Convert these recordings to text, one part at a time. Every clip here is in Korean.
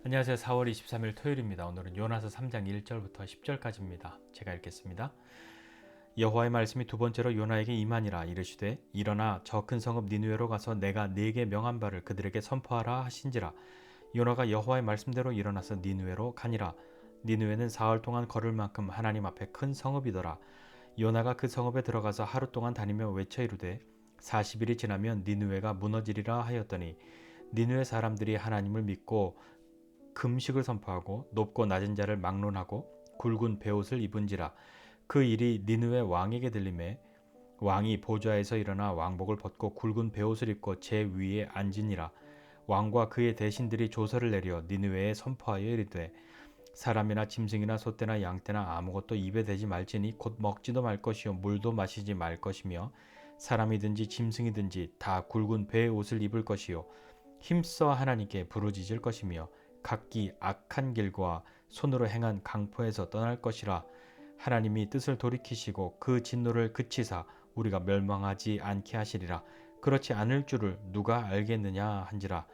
안녕하세요. 4월 23일 토요일입니다. 오늘은 요나서 3장 1절부터 10절까지입니다. 제가 읽겠습니다. 여호와의 말씀이 두 번째로 요나에게 임하니라. 이르시되 일어나 저 큰 성읍 니느웨로 가서 내가 네게 명한 바를 그들에게 선포하라 하신지라. 요나가 여호와의 말씀대로 일어나서 니느웨로 가니라. 니느웨는 사흘 동안 걸을 만큼 하나님 앞에 큰 성읍이더라. 요나가 그 성읍에 들어가서 하루 동안 다니며 외쳐 이르되 40일이 지나면 니느웨가 무너지리라 하였더니 니느웨 사람들이 하나님을 믿고 금식을 선포하고 높고 낮은 자를 막론하고 굵은 베옷을 입은지라. 그 일이 니느웨 왕에게 들림에 왕이 보좌에서 일어나 왕복을 벗고 굵은 베옷을 입고 제 위에 앉으니라. 왕과 그의 대신들이 조서를 내려 니느웨에 선포하여 이르되 사람이나 짐승이나 소떼나 양떼나 아무것도 입에 대지 말지니 곧 먹지도 말 것이요 물도 마시지 말 것이며 사람이든지 짐승이든지 다 굵은 배의 옷을 입을 것이요 힘써 하나님께 부르짖을 것이며 각기 악한 길과 손으로 행한 강포에서 떠날 것이라. 하나님이 뜻을 돌이키시고 그 진노를 그치사 우리가 멸망하지 않게 하시리라. 그렇지 않을 줄을 누가 알겠느냐 한지라.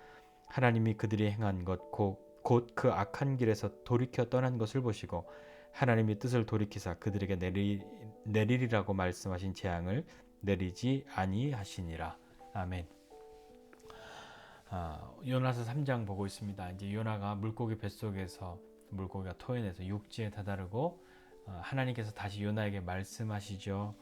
하나님이 그들이 행한 것 곧 그 악한 길에서 돌이켜 떠난 것을 보시고 하나님이 뜻을 돌이키사 그들에게 내리리라고 말씀하신 재앙을 내리지 아니하시니라. 아멘. 요나서 3장 보고 있습니다. 이제 요나가 물고기 뱃속에서 물고기가 토해내서 육지에 다다르고 하나님께서 다시 요나에게 말씀하시죠.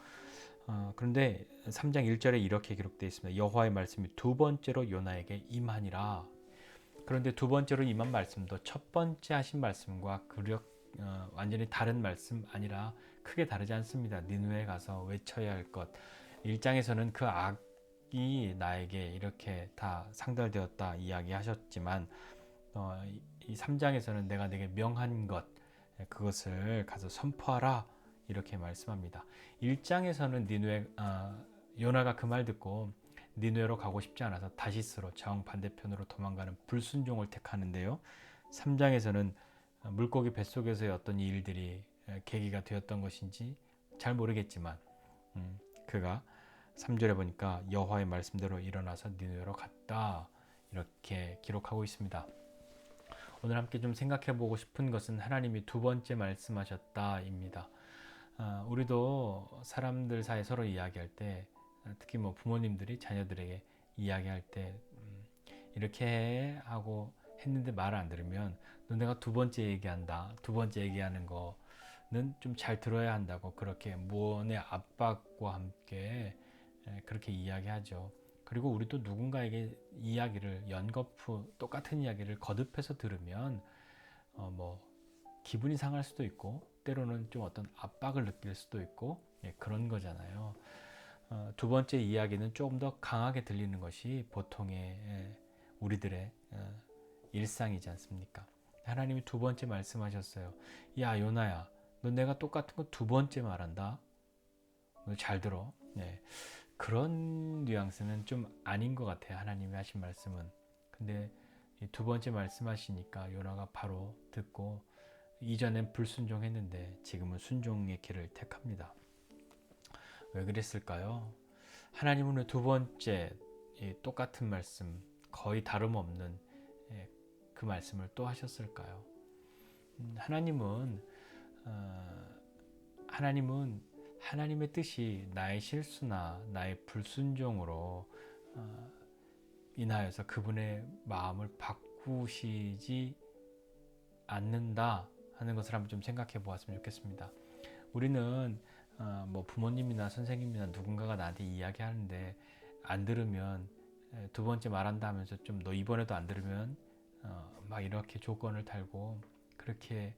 그런데 3장 1절에 이렇게 기록되어 있습니다. 여호와의 말씀이 두 번째로 요나에게 임하니라. 그런데 두 번째로 임한 말씀도 첫 번째 하신 말씀과 완전히 다른 말씀 아니라 크게 다르지 않습니다. 니느웨에 가서 외쳐야 할 것. 1장에서는 그 악이 나에게 이렇게 다 상달되었다 이야기하셨지만 이 3장에서는 내가 내게 명한 것 그것을 가서 선포하라 이렇게 말씀합니다. 1장에서는 요나가 그 말 듣고 니느웨로 가고 싶지 않아서 다시스로 정반대편으로 도망가는 불순종을 택하는데요. 3장에서는 물고기 뱃속에서의 어떤 일들이 계기가 되었던 것인지 잘 모르겠지만 그가 3절에 보니까 여호와의 말씀대로 일어나서 니느웨로 갔다 이렇게 기록하고 있습니다. 오늘 함께 좀 생각해 보고 싶은 것은 하나님이 두 번째 말씀하셨다입니다. 우리도 사람들 사이 서로 이야기할 때 특히 뭐 부모님들이 자녀들에게 이야기할 때 이렇게 해 하고 했는데 말을 안 들으면 너 내가 두 번째 얘기한다. 두 번째 얘기하는 거는 좀 잘 들어야 한다고 그렇게 무언의 압박과 함께 그렇게 이야기하죠. 그리고 우리도 누군가에게 이야기를 연거푸 똑같은 이야기를 거듭해서 들으면 뭐 기분이 상할 수도 있고 때로는 좀 어떤 압박을 느낄 수도 있고 그런 거잖아요. 두 번째 이야기는 조금 더 강하게 들리는 것이 보통의 우리들의 일상이지 않습니까? 하나님이 두 번째 말씀하셨어요. 야 요나야, 너 내가 똑같은 거 두 번째 말한다. 너 잘 들어. 네. 그런 뉘앙스는 좀 아닌 것 같아요. 하나님이 하신 말씀은. 근데 두 번째 말씀하시니까 요나가 바로 듣고 이전엔 불순종했는데 지금은 순종의 길을 택합니다. 왜 그랬을까요? 하나님은 왜 두 번째 똑같은 말씀, 거의 다름없는 그 말씀을 또 하셨을까요? 하나님은 하나님의 뜻이 나의 실수나 나의 불순종으로 인하여서 그분의 마음을 바꾸시지 않는다 하는 것을 한번 좀 생각해 보았으면 좋겠습니다. 우리는 뭐 부모님이나 선생님이나 누군가가 나한테 이야기하는데 안 들으면 두 번째 말한다 하면서 좀 너 이번에도 안 들으면 막 이렇게 조건을 달고 그렇게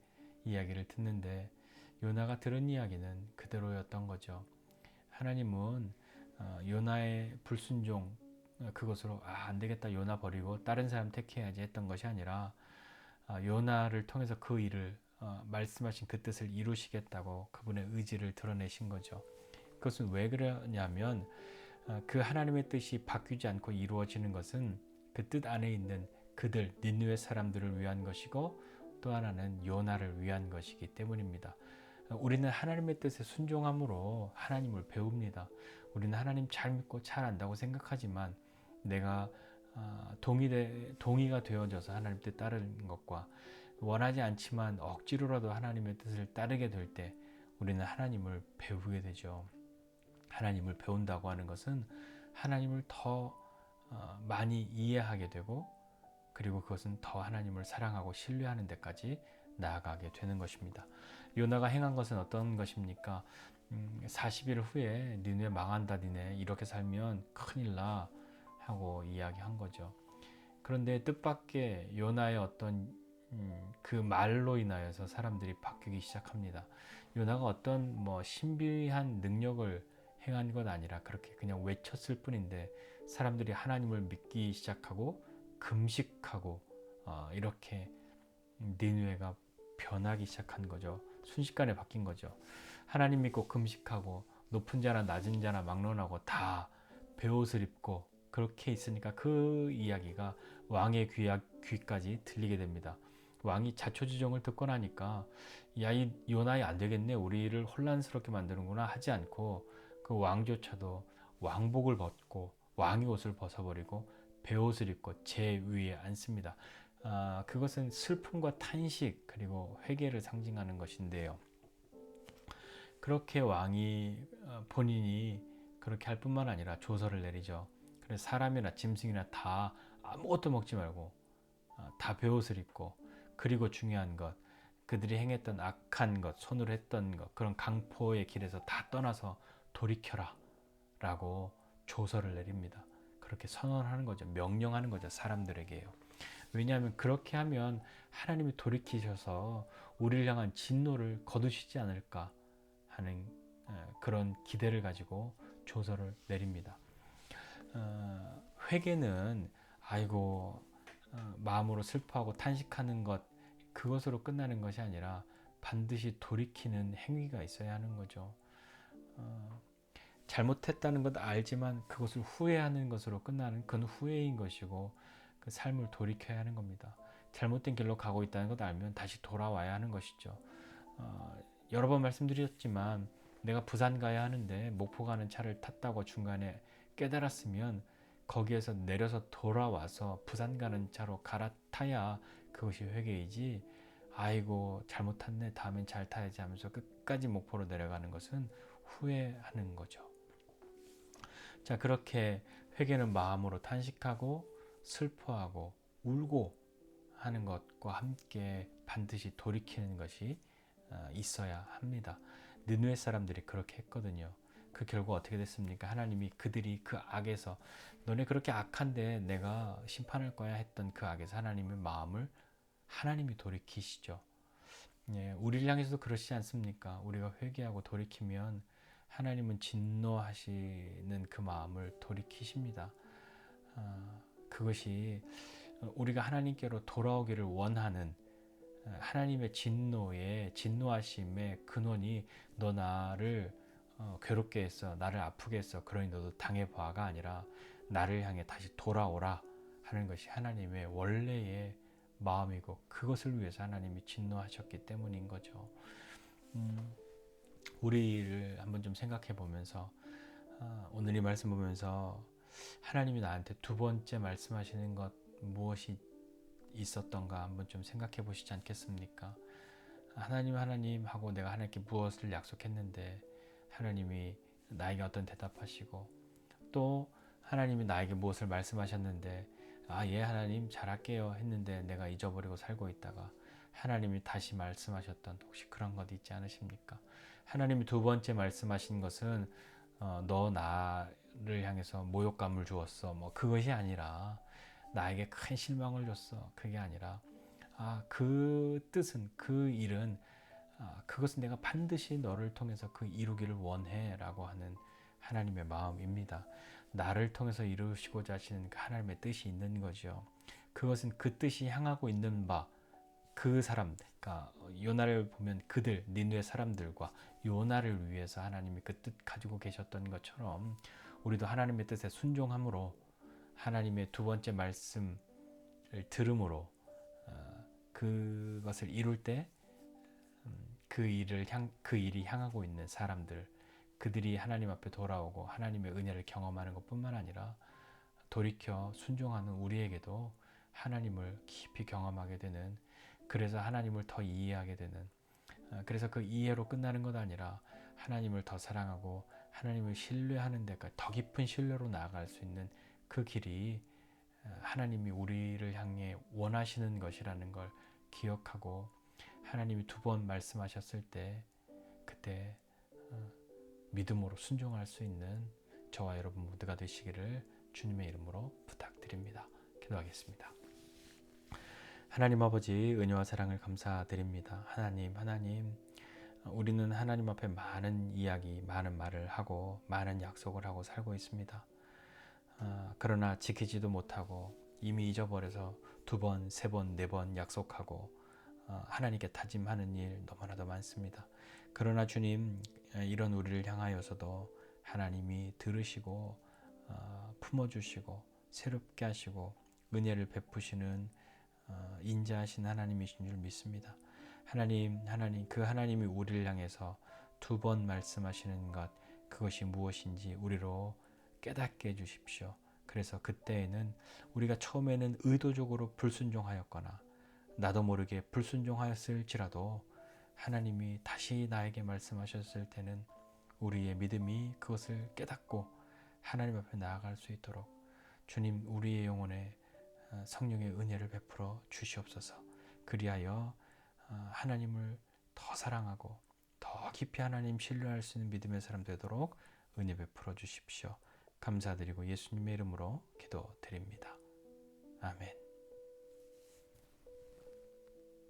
이야기를 듣는데 요나가 들은 이야기는 그대로였던 거죠. 하나님은 요나의 불순종 그것으로 안 되겠다 요나 버리고 다른 사람 택해야지 했던 것이 아니라 요나를 통해서 그 일을 말씀하신 그 뜻을 이루시겠다고 그분의 의지를 드러내신 거죠. 그것은 왜 그러냐면 그 하나님의 뜻이 바뀌지 않고 이루어지는 것은 그 뜻 안에 있는 그들 니느웨 사람들을 위한 것이고 또 하나는 요나를 위한 것이기 때문입니다. 우리는 하나님의 뜻에 순종함으로 하나님을 배웁니다. 우리는 하나님 잘 믿고 잘 안다고 생각하지만 내가 동의가 되어져서 하나님 뜻 따르는 것과 원하지 않지만 억지로라도 하나님의 뜻을 따르게 될 때 우리는 하나님을 배우게 되죠. 하나님을 배운다고 하는 것은 하나님을 더 많이 이해하게 되고 그리고 그것은 더 하나님을 사랑하고 신뢰하는 데까지 나아가게 되는 것입니다. 요나가 행한 것은 어떤 것입니까? 40일 후에 니네 망한다, 니네 이렇게 살면 큰일 나 하고 이야기한 거죠. 그런데 뜻밖의 요나의 어떤 그 말로 인하여서 사람들이 바뀌기 시작합니다. 요나가 어떤 신비한 능력을 행한 것 아니라 그렇게 그냥 외쳤을 뿐인데 사람들이 하나님을 믿기 시작하고 금식하고 이렇게 니느웨가 변하기 시작한 거죠. 순식간에 바뀐 거죠. 하나님 믿고 금식하고 높은 자나 낮은 자나 막론하고 다 베옷을 입고 그렇게 있으니까 그 이야기가 왕의 귀까지 들리게 됩니다. 왕이 자초지종을 듣고 나니까 야, 이 요나이 안 되겠네, 우리를 혼란스럽게 만드는구나 하지 않고 그 왕조차도 왕복을 벗고 왕의 옷을 벗어버리고 베옷을 입고 제 위에 앉습니다. 그것은 슬픔과 탄식 그리고 회개를 상징하는 것인데요. 그렇게 왕이 본인이 그렇게 할 뿐만 아니라 조서를 내리죠. 그래서 사람이나 짐승이나 다 아무것도 먹지 말고 다 베옷을 입고 그리고 중요한 것 그들이 행했던 악한 것 손으로 했던 것 그런 강포의 길에서 다 떠나서 돌이켜라 라고 조서를 내립니다. 그렇게 선언하는 거죠. 명령하는 거죠. 사람들에게요. 왜냐하면 그렇게 하면 하나님이 돌이키셔서 우리를 향한 진노를 거두시지 않을까 하는 그런 기대를 가지고 조서를 내립니다. 회개는 아이고 마음으로 슬퍼하고 탄식하는 것 그것으로 끝나는 것이 아니라 반드시 돌이키는 행위가 있어야 하는 거죠. 잘못했다는 것 알지만 그것을 후회하는 것으로 끝나는 그건 후회인 것이고 그 삶을 돌이켜야 하는 겁니다. 잘못된 길로 가고 있다는 것 알면 다시 돌아와야 하는 것이죠. 여러 번 말씀드렸지만 내가 부산 가야 하는데 목포 가는 차를 탔다고 중간에 깨달았으면 거기에서 내려서 돌아와서 부산 가는 차로 갈아타야 그것이 회개이지 아이고 잘못 탔네 다음엔 잘 타야지 하면서 끝까지 목포로 내려가는 것은 후회하는 거죠. 자, 그렇게 회개는 마음으로 탄식하고 슬퍼하고 울고 하는 것과 함께 반드시 돌이키는 것이 있어야 합니다. 느느웨 사람들이 그렇게 했거든요. 그 결과 어떻게 됐습니까? 하나님이 그들이 그 악에서 너네 그렇게 악한데 내가 심판할 거야 했던 그 악에서 하나님의 마음을 하나님이 돌이키시죠. 예, 우리를 향해서도 그러시지 않습니까? 우리가 회개하고 돌이키면 하나님은 진노하시는 그 마음을 돌이키십니다. 그것이 우리가 하나님께로 돌아오기를 원하는 하나님의 진노하심의 근원이 너 나를 괴롭게 했어, 나를 아프게 했어, 그러니 너도 당해봐가 아니라 나를 향해 다시 돌아오라 하는 것이 하나님의 원래의 마음이고 그것을 위해서 하나님이 진노하셨기 때문인 거죠. 우리를 한번 좀 생각해 보면서 오늘 이 말씀 보면서 하나님이 나한테 두 번째 말씀하시는 것 무엇이 있었던가 한번 좀 생각해 보시지 않겠습니까? 하나님 하고 내가 하나님께 무엇을 약속했는데 하나님이 나에게 어떤 대답하시고 또 하나님이 나에게 무엇을 말씀하셨는데 예 하나님 잘할게요 했는데 내가 잊어버리고 살고 있다가 하나님이 다시 말씀하셨던 혹시 그런 것 있지 않으십니까? 하나님이 두 번째 말씀하신 것은 너 나를 향해서 모욕감을 주었어 그것이 아니라 나에게 큰 실망을 줬어 그게 아니라 그 뜻은 그 일은 그것은 내가 반드시 너를 통해서 그 이루기를 원해 라고 하는 하나님의 마음입니다. 나를 통해서 이루시고자 하시는 그 하나님의 뜻이 있는 거죠. 그것은 그 뜻이 향하고 있는 바 그 사람, 그러니까 요나를 보면 그들, 니느웨 사람들과 요나를 위해서 하나님이 그 뜻 가지고 계셨던 것처럼 우리도 하나님의 뜻에 순종함으로 하나님의 두 번째 말씀을 들음으로 그것을 이룰 때 그 일이 향하고 있는 사람들, 그들이 하나님 앞에 돌아오고 하나님의 은혜를 경험하는 것뿐만 아니라 돌이켜 순종하는 우리에게도 하나님을 깊이 경험하게 되는, 그래서 하나님을 더 이해하게 되는, 그래서 그 이해로 끝나는 것 아니라 하나님을 더 사랑하고 하나님을 신뢰하는 데까지 더 깊은 신뢰로 나아갈 수 있는 그 길이 하나님이 우리를 향해 원하시는 것이라는 걸 기억하고, 하나님이 2번 말씀하셨을 때 그때 믿음으로 순종할 수 있는 저와 여러분 모두가 되시기를 주님의 이름으로 부탁드립니다. 기도하겠습니다. 하나님 아버지, 은혜와 사랑을 감사드립니다. 하나님, 우리는 하나님 앞에 많은 이야기, 많은 말을 하고 많은 약속을 하고 살고 있습니다. 그러나 지키지도 못하고 이미 잊어버려서 2번, 3번, 4번 약속하고 하나님께 다짐하는 일 너무나도 많습니다. 그러나 주님, 이런 우리를 향하여서도 하나님이 들으시고 품어주시고 새롭게 하시고 은혜를 베푸시는 인자하신 하나님이신 줄 믿습니다. 하나님, 그 하나님이 우리를 향해서 2번 말씀하시는 것, 그것이 무엇인지 우리로 깨닫게 해주십시오. 그래서 그때에는 우리가 처음에는 의도적으로 불순종하였거나 나도 모르게 불순종하였을지라도 하나님이 다시 나에게 말씀하셨을 때는 우리의 믿음이 그것을 깨닫고 하나님 앞에 나아갈 수 있도록 주님, 우리의 영혼에 성령의 은혜를 베풀어 주시옵소서. 그리하여 하나님을 더 사랑하고 더 깊이 하나님 신뢰할 수 있는 믿음의 사람 되도록 은혜 베풀어 주십시오. 감사드리고 예수님의 이름으로 기도드립니다. 아멘.